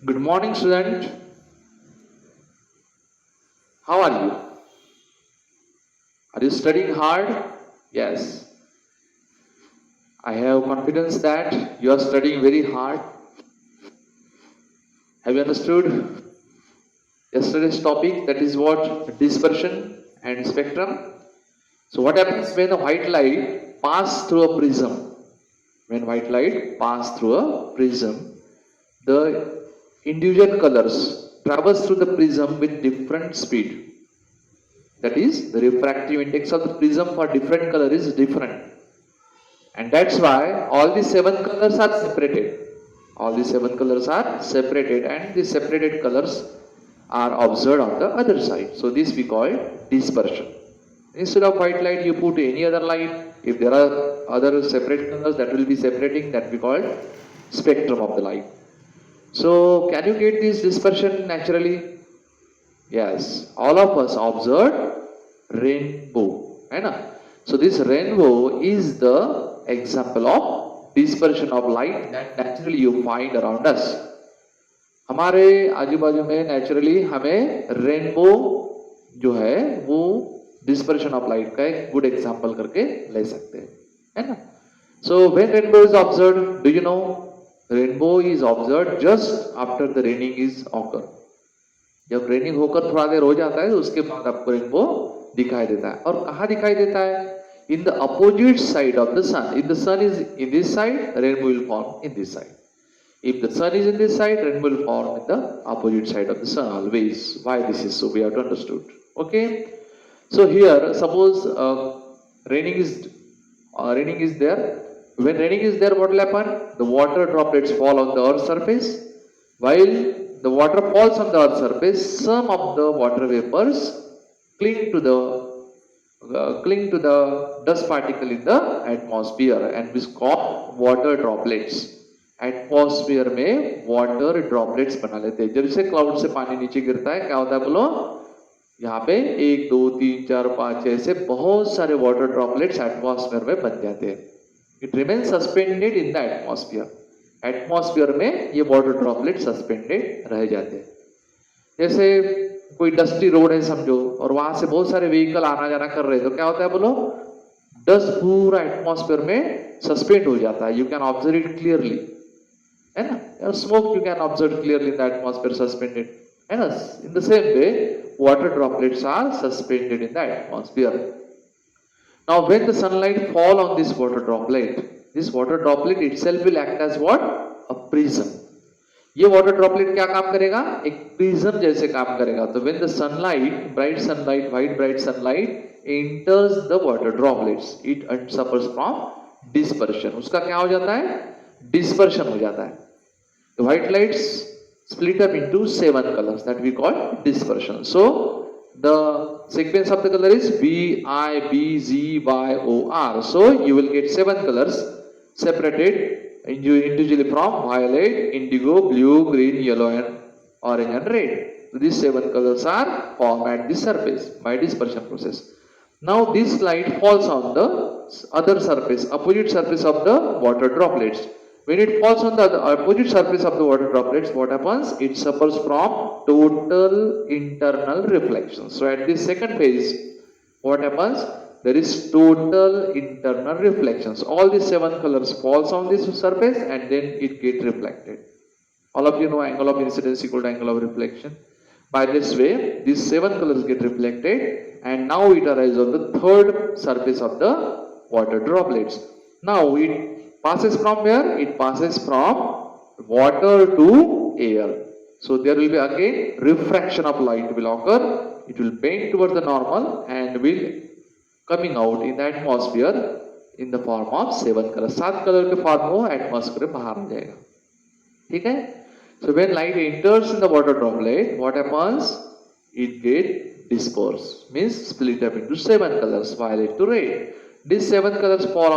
Good morning, student. How are you? Are you studying hard? Yes. I have confidence that you are studying very hard. Have you understood yesterday's topic? That is what dispersion and spectrum. So what happens when a white light passes through a prism? When white light passes through a prism, the individual colors traverse through the prism with different speed. That is, the refractive index of the prism for different color is different. And that's why all the seven colors are separated. All the seven colors are separated and the separated colors are observed on the other side. So this we call dispersion. Instead of white light, you put any other light. If there are other separate colors that will be separating, that we call spectrum of the light. So can you get this dispersion naturally? Yes, all of us observed rainbow. Right? So this rainbow is the example of dispersion of light that naturally you find around us. हमारे आजू बाजू में naturally हमें rainbow जो है वो dispersion of light का एक गुड एग्जांपल करके ले सकते हैं, है ना? So when rainbow is observed, do you know rainbow is observed just after the raining is occur. जब रेनिंग होकर थोड़ा देर हो जाता है तो उसके बाद आपको रेनबो दिखाई देता है. और कहाँ दिखाई देता है? In the opposite side of the sun. If the sun is in this side, rainbow will form in this side. If the sun is in this side, rainbow will form in the opposite side of the sun always. Why this is so? We have to understood. Okay. So here, suppose raining is there. When raining is there, what will happen? The water droplets fall on the earth's surface. While the water falls on the earth's surface, some of the water vapors cling to the dust particle in the atmosphere, and we call water droplets. Atmosphere में water droplets बना लेते हैं. जब से cloud से पानी नीचे गिरता है क्या होता है बोलो? यहाँ पे 1 2 3 4 5 ऐसे बहुत सारे वाटर ड्रॉपलेट्स एटमॉस्फेयर में बन जाते हैं. It remain suspended in the atmosphere. Atmosphere में ये वाटर ड्रॉपलेट सस्पेंडेड रह जाते हैं. जैसे कोई डस्टी रोड है समझो, और वहां से बहुत सारे व्हीकल आना जाना कर रहे हैं, तो क्या होता है बोलो? डस्ट पूरा एटमॉस्फेयर में सस्पेंड हो जाता है. You can observe it clearly, है ना? Smoke you can observe clearly in the atmosphere suspended. And in the same way, water droplets are suspended in the atmosphere. Now, when the sunlight fall on this water droplet itself will act as what? A prism. ये water droplet क्या काम करेगा? एक prism जैसे काम करेगा. तो when the sunlight, white bright sunlight enters the water droplets, it suffers from dispersion. उसका क्या हो जाता है? Dispersion हो जाता है. The white lights split up into 7 colors that we call dispersion. So the sequence of the color is B, I, B, Z, Y, O, R. So you will get 7 colors separated individually from violet, indigo, blue, green, yellow, and orange and red. So these 7 colors are formed at the surface by dispersion process. Now this light falls on the other surface, opposite surface of the water droplets. When it falls on the opposite surface of the water droplets, what happens? It suffers from total internal reflection. So at this second phase, what happens? There is total internal reflections. All these 7 colors falls on this surface and then it gets reflected. All of you know angle of incidence equal to angle of reflection. By this way, these 7 colors get reflected and now it arrives on the third surface of the water droplets. Now it passes from where? It passes from water to air. So there will be again refraction of light will occur. It will bend towards the normal and will coming out in the atmosphere in the form of 7 colors. 7 color के form में atmosphere में बाहर आ जाएगा. ठीक है? So when light enters in the water droplet, what happens? It get dispersed, means split up into 7 colors, violet to red. These 7 colors fall on